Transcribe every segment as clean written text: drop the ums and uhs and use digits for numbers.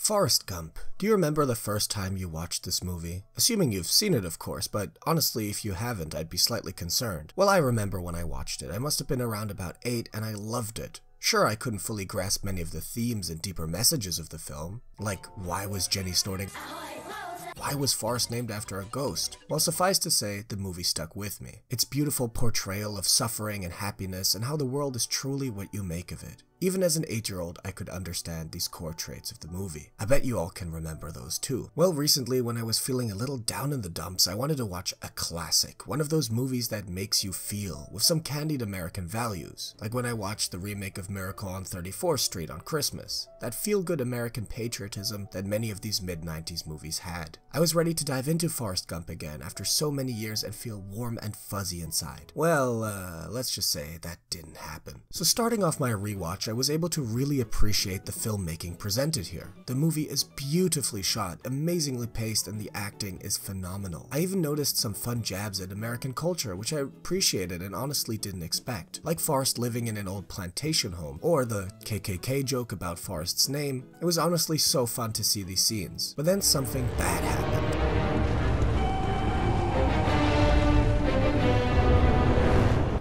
Forrest Gump. Do you remember the first time you watched this movie? Assuming you've seen it, of course, but honestly, if you haven't, I'd be slightly concerned. Well, I remember when I watched it. I must have been around about 8, and I loved it. Sure, I couldn't fully grasp many of the themes and deeper messages of the film, like why was Jenny snorting? Why was Forrest named after a ghost? Well, suffice to say, the movie stuck with me. Its beautiful portrayal of suffering and happiness and how the world is truly what you make of it. Even as an 8-year-old, I could understand these core traits of the movie. I bet you all can remember those too. Well, recently, when I was feeling a little down in the dumps, I wanted to watch a classic. One of those movies that makes you feel, with some candied American values. Like when I watched the remake of Miracle on 34th Street on Christmas. That feel-good American patriotism that many of these mid-90s movies had. I was ready to dive into Forrest Gump again after so many years and feel warm and fuzzy inside. Well, let's just say that didn't happen. So starting off my rewatch, I was able to really appreciate the filmmaking presented here. The movie is beautifully shot, amazingly paced, and the acting is phenomenal. I even noticed some fun jabs at American culture, which I appreciated and honestly didn't expect. Like Forrest living in an old plantation home, or the KKK joke about Forrest's name. It was honestly so fun to see these scenes. But then something bad happened.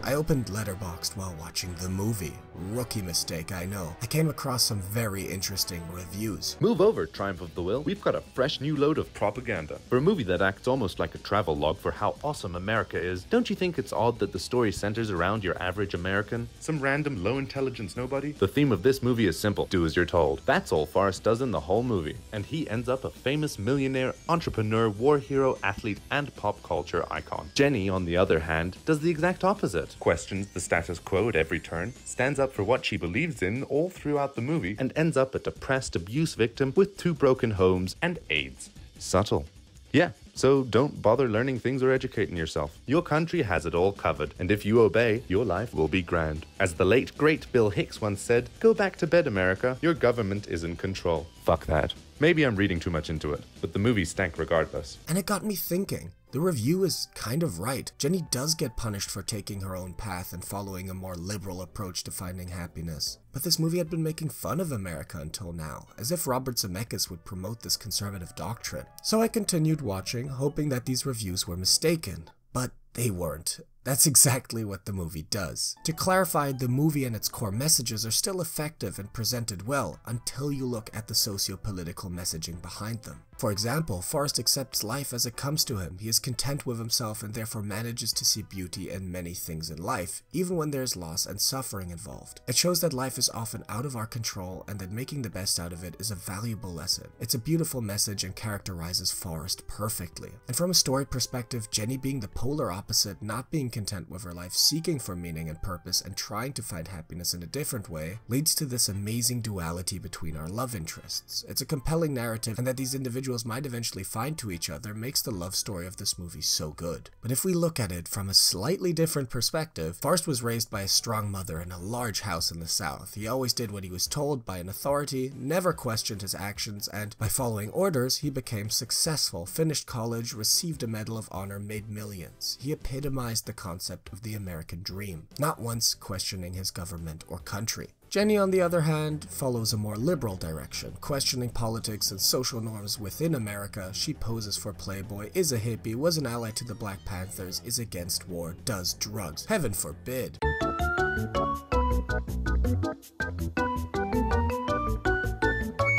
I opened Letterboxd while watching the movie. Rookie mistake, I know. I came across some very interesting reviews. Move over, Triumph of the Will. We've got a fresh new load of propaganda. For a movie that acts almost like a travel log for how awesome America is, don't you think it's odd that the story centers around your average American? Some random low-intelligence nobody? The theme of this movie is simple. Do as you're told. That's all Forrest does in the whole movie. And he ends up a famous millionaire, entrepreneur, war hero, athlete, and pop culture icon. Jenny, on the other hand, does the exact opposite. Questions the status quo at every turn, stands up for what she believes in all throughout the movie, and ends up a depressed abuse victim with 2 broken homes and AIDS. Subtle. Yeah, so don't bother learning things or educating yourself. Your country has it all covered, and if you obey, your life will be grand. As the late, great Bill Hicks once said, "Go back to bed, America. Your government is in control." Fuck that. Maybe I'm reading too much into it, but the movie stank regardless. And it got me thinking. The review is kind of right. Jenny does get punished for taking her own path and following a more liberal approach to finding happiness. But this movie had been making fun of America until now, as if Robert Zemeckis would promote this conservative doctrine. So I continued watching, hoping that these reviews were mistaken. But they weren't. That's exactly what the movie does. To clarify, the movie and its core messages are still effective and presented well until you look at the socio-political messaging behind them. For example, Forrest accepts life as it comes to him. He is content with himself and therefore manages to see beauty in many things in life, even when there's loss and suffering involved. It shows that life is often out of our control and that making the best out of it is a valuable lesson. It's a beautiful message and characterizes Forrest perfectly. And from a story perspective, Jenny being the polar opposite, not being content with her life, seeking for meaning and purpose and trying to find happiness in a different way, leads to this amazing duality between our love interests. It's a compelling narrative, and that these individuals might eventually find to each other makes the love story of this movie so good. But if we look at it from a slightly different perspective, Forrest was raised by a strong mother in a large house in the South. He always did what he was told by an authority, never questioned his actions, and by following orders, he became successful, finished college, received a Medal of Honor, made millions. He epitomized the concept of the American dream, not once questioning his government or country. Jenny, on the other hand, follows a more liberal direction, questioning politics and social norms within America. She poses for Playboy, is a hippie, was an ally to the Black Panthers, is against war, does drugs. Heaven forbid.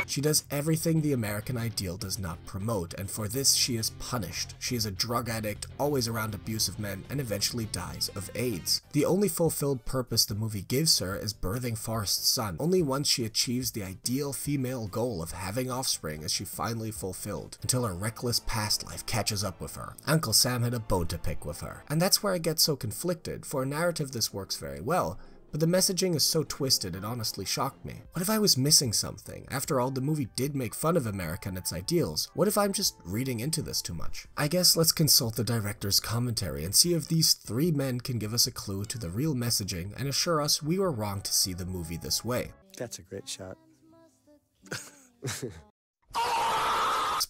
She does everything the American ideal does not promote, and for this she is punished. She is a drug addict, always around abusive men, and eventually dies of AIDS. The only fulfilled purpose the movie gives her is birthing Forrest's son. Only once she achieves the ideal female goal of having offspring is she finally fulfilled, until her reckless past life catches up with her. Uncle Sam had a bone to pick with her. And that's where I get so conflicted. For a narrative, this works very well, but the messaging is so twisted it honestly shocked me. What if I was missing something? After all, the movie did make fun of America and its ideals. What if I'm just reading into this too much? I guess let's consult the director's commentary and see if these 3 men can give us a clue to the real messaging and assure us we were wrong to see the movie this way. That's a great shot.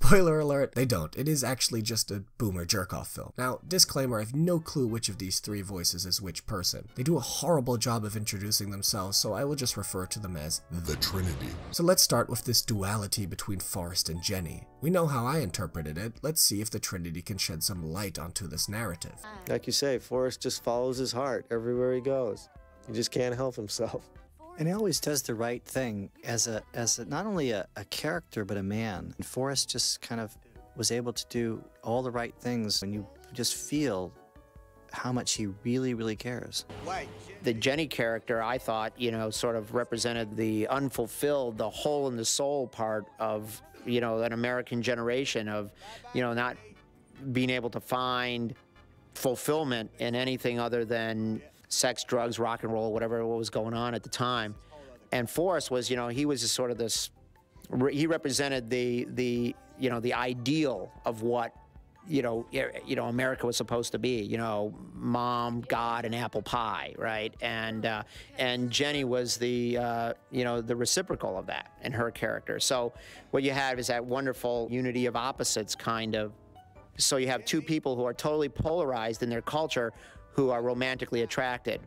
Spoiler alert, they don't. It is actually just a boomer jerk-off film. Now, disclaimer, I have no clue which of these three voices is which person. They do a horrible job of introducing themselves, so I will just refer to them as the Trinity. So let's start with this duality between Forrest and Jenny. We know how I interpreted it. Let's see if the Trinity can shed some light onto this narrative. Like you say, Forrest just follows his heart everywhere he goes. He just can't help himself. And he always does the right thing as not only a character, but a man. And Forrest just kind of was able to do all the right things, and you just feel how much he really, really cares. The Jenny character, I thought, sort of represented the unfulfilled, the hole in the soul part of, an American generation of, not being able to find fulfillment in anything other than sex, drugs, rock and roll, whatever was going on at the time. And Forrest was, he was just sort of this, he represented the ideal of what, America was supposed to be, mom, God, and apple pie, right? And Jenny was the, the reciprocal of that in her character. So what you have is that wonderful unity of opposites, kind of. So you have two people who are totally polarized in their culture who are romantically attracted.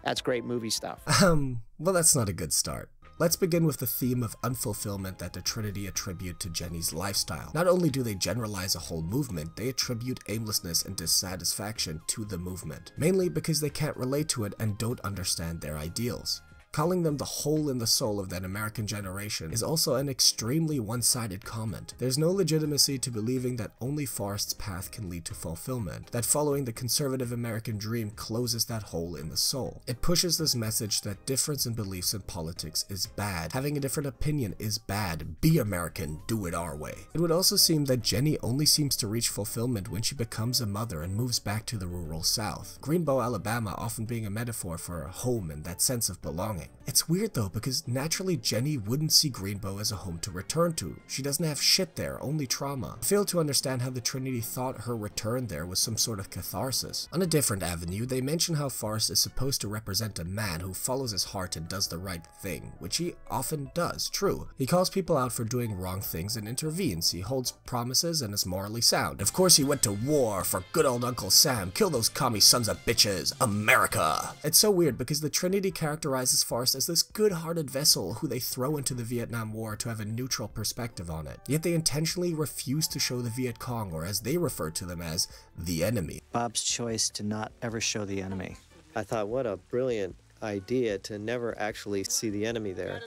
That's great movie stuff. Well, that's not a good start. Let's begin with the theme of unfulfillment that the Trinity attribute to Jenny's lifestyle. Not only do they generalize a whole movement, they attribute aimlessness and dissatisfaction to the movement, mainly because they can't relate to it and don't understand their ideals. Calling them the hole in the soul of that American generation is also an extremely one-sided comment. There's no legitimacy to believing that only Forrest's path can lead to fulfillment, that following the conservative American dream closes that hole in the soul. It pushes this message that difference in beliefs in politics is bad, having a different opinion is bad, be American, do it our way. It would also seem that Jenny only seems to reach fulfillment when she becomes a mother and moves back to the rural South. Greenbow, Alabama often being a metaphor for a home and that sense of belonging. It's weird though, because naturally Jenny wouldn't see Greenbow as a home to return to. She doesn't have shit there, only trauma. I fail to understand how the Trinity thought her return there was some sort of catharsis. On a different avenue, they mention how Forrest is supposed to represent a man who follows his heart and does the right thing, which he often does, true. He calls people out for doing wrong things and intervenes. He holds promises and is morally sound. Of course he went to war for good old Uncle Sam. Kill those commie sons of bitches. America! It's so weird because the Trinity characterizes Forrest as this good-hearted vessel who they throw into the Vietnam War to have a neutral perspective on it. Yet they intentionally refuse to show the Viet Cong, or as they refer to them as, the enemy. Bob's choice to not ever show the enemy. I thought, what a brilliant idea to never actually see the enemy there.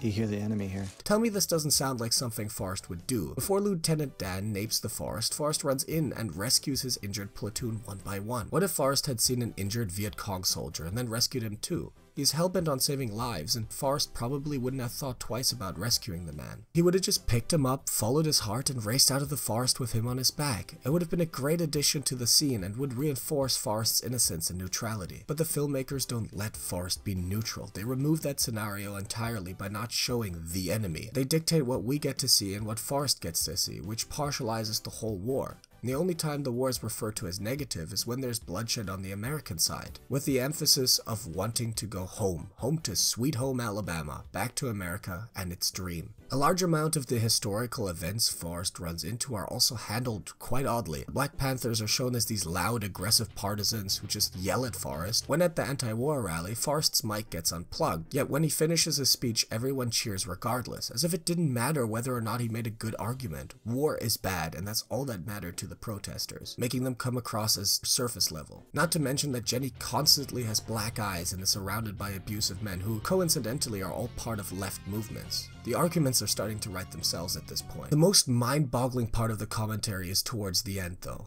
You hear the enemy here. Tell me this doesn't sound like something Forrest would do. Before Lieutenant Dan napes the Forrest runs in and rescues his injured platoon one by one. What if Forrest had seen an injured Viet Cong soldier and then rescued him too? He's hellbent on saving lives, and Forrest probably wouldn't have thought twice about rescuing the man. He would have just picked him up, followed his heart, and raced out of the forest with him on his back. It would have been a great addition to the scene and would reinforce Forrest's innocence and neutrality. But the filmmakers don't let Forrest be neutral. They remove that scenario entirely by not showing the enemy. They dictate what we get to see and what Forrest gets to see, which partializes the whole war. And the only time the war is referred to as negative is when there's bloodshed on the American side, with the emphasis of wanting to go home to sweet home Alabama, back to America and its dream. A large amount of the historical events Forrest runs into are also handled quite oddly. Black Panthers are shown as these loud, aggressive partisans who just yell at Forrest. When at the anti-war rally, Forrest's mic gets unplugged, yet when he finishes his speech, everyone cheers regardless, as if it didn't matter whether or not he made a good argument. War is bad, and that's all that mattered to the protesters, making them come across as surface level. Not to mention that Jenny constantly has black eyes and is surrounded by abusive men who coincidentally are all part of left movements. The arguments are starting to write themselves at this point. The most mind-boggling part of the commentary is towards the end though.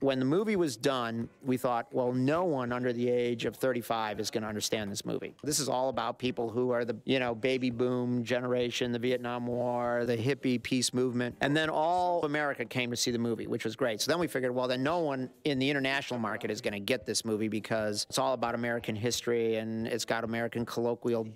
When the movie was done, we thought, well, no one under the age of 35 is going to understand this movie. This is all about people who are the, baby boom generation, the Vietnam War, the hippie peace movement. And then all America came to see the movie, which was great. So then we figured, well, then no one in the international market is going to get this movie because it's all about American history and it's got American colloquial,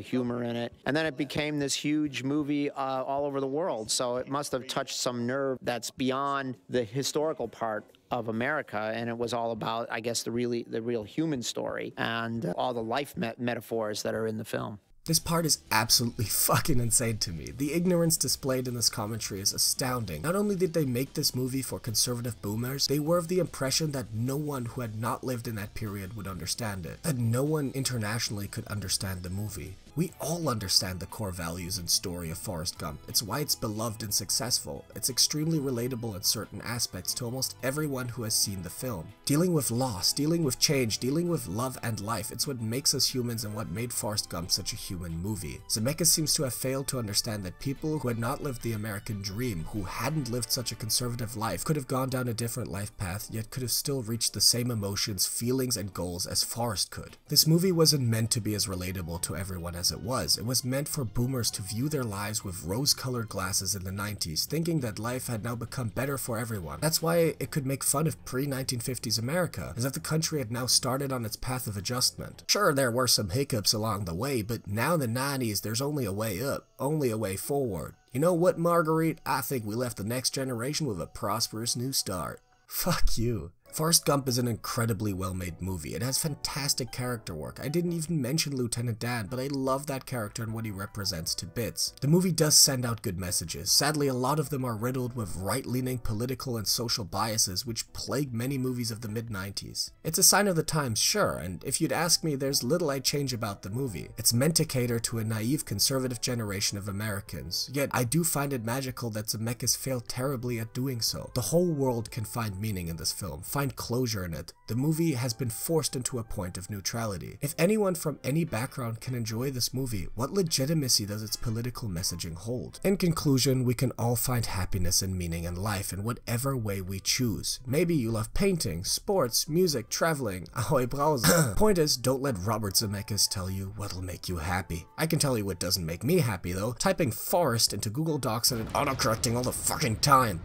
humor in it. And then it became this huge movie all over the world. So it must have touched some nerve that's beyond the historical part of America, and it was all about, I guess, the real human story and all the life metaphors that are in the film. This part is absolutely fucking insane to me. The ignorance displayed in this commentary is astounding. Not only did they make this movie for conservative boomers, they were of the impression that no one who had not lived in that period would understand it. That no one internationally could understand the movie. We all understand the core values and story of Forrest Gump. It's why it's beloved and successful. It's extremely relatable in certain aspects to almost everyone who has seen the film. Dealing with loss, dealing with change, dealing with love and life, it's what makes us humans and what made Forrest Gump such a human movie. Zemeckis seems to have failed to understand that people who had not lived the American dream, who hadn't lived such a conservative life, could have gone down a different life path, yet could have still reached the same emotions, feelings, and goals as Forrest could. This movie wasn't meant to be as relatable to everyone as it was. It was meant for boomers to view their lives with rose-colored glasses in the 90s, thinking that life had now become better for everyone. That's why it could make fun of pre-1950s America, as if the country had now started on its path of adjustment. Sure, there were some hiccups along the way, but now in the 90s there's only a way up, only a way forward. You know what, Marguerite? I think we left the next generation with a prosperous new start. Fuck you. Forrest Gump is an incredibly well-made movie. It has fantastic character work. I didn't even mention Lieutenant Dan, but I love that character and what he represents to bits. The movie does send out good messages. Sadly, a lot of them are riddled with right-leaning political and social biases which plague many movies of the mid-90s. It's a sign of the times, sure, and if you'd ask me, there's little I'd change about the movie. It's meant to cater to a naive conservative generation of Americans, yet I do find it magical that Zemeckis failed terribly at doing so. The whole world can find meaning in this film, find closure in it. The movie has been forced into a point of neutrality. If anyone from any background can enjoy this movie, what legitimacy does its political messaging hold? In conclusion, we can all find happiness and meaning in life in whatever way we choose. Maybe you love painting, sports, music, traveling, ahoy browser. Point is, don't let Robert Zemeckis tell you what'll make you happy. I can tell you what doesn't make me happy though, typing Forrest into Google Docs and it autocorrecting all the fucking time.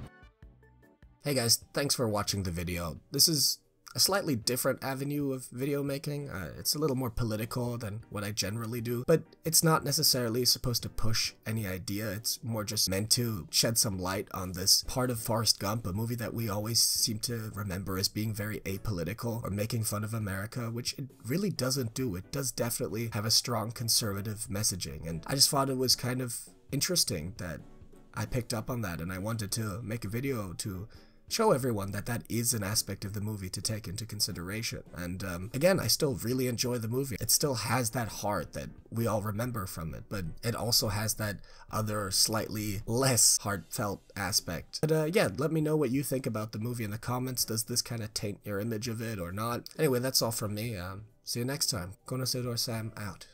Hey guys, thanks for watching the video. This is a slightly different avenue of video making. It's a little more political than what I generally do, but it's not necessarily supposed to push any idea. It's more just meant to shed some light on this part of Forrest Gump, a movie that we always seem to remember as being very apolitical or making fun of America, which it really doesn't do. It does definitely have a strong conservative messaging, and I just thought it was kind of interesting that I picked up on that, and I wanted to make a video to show everyone that that is an aspect of the movie to take into consideration. And again, I still really enjoy the movie. It still has that heart that we all remember from it, but it also has that other slightly less heartfelt aspect. But yeah, let me know what you think about the movie in the comments. Does this kind of taint your image of it or not? Anyway, that's all from me. See you next time. Conocedor Sam out.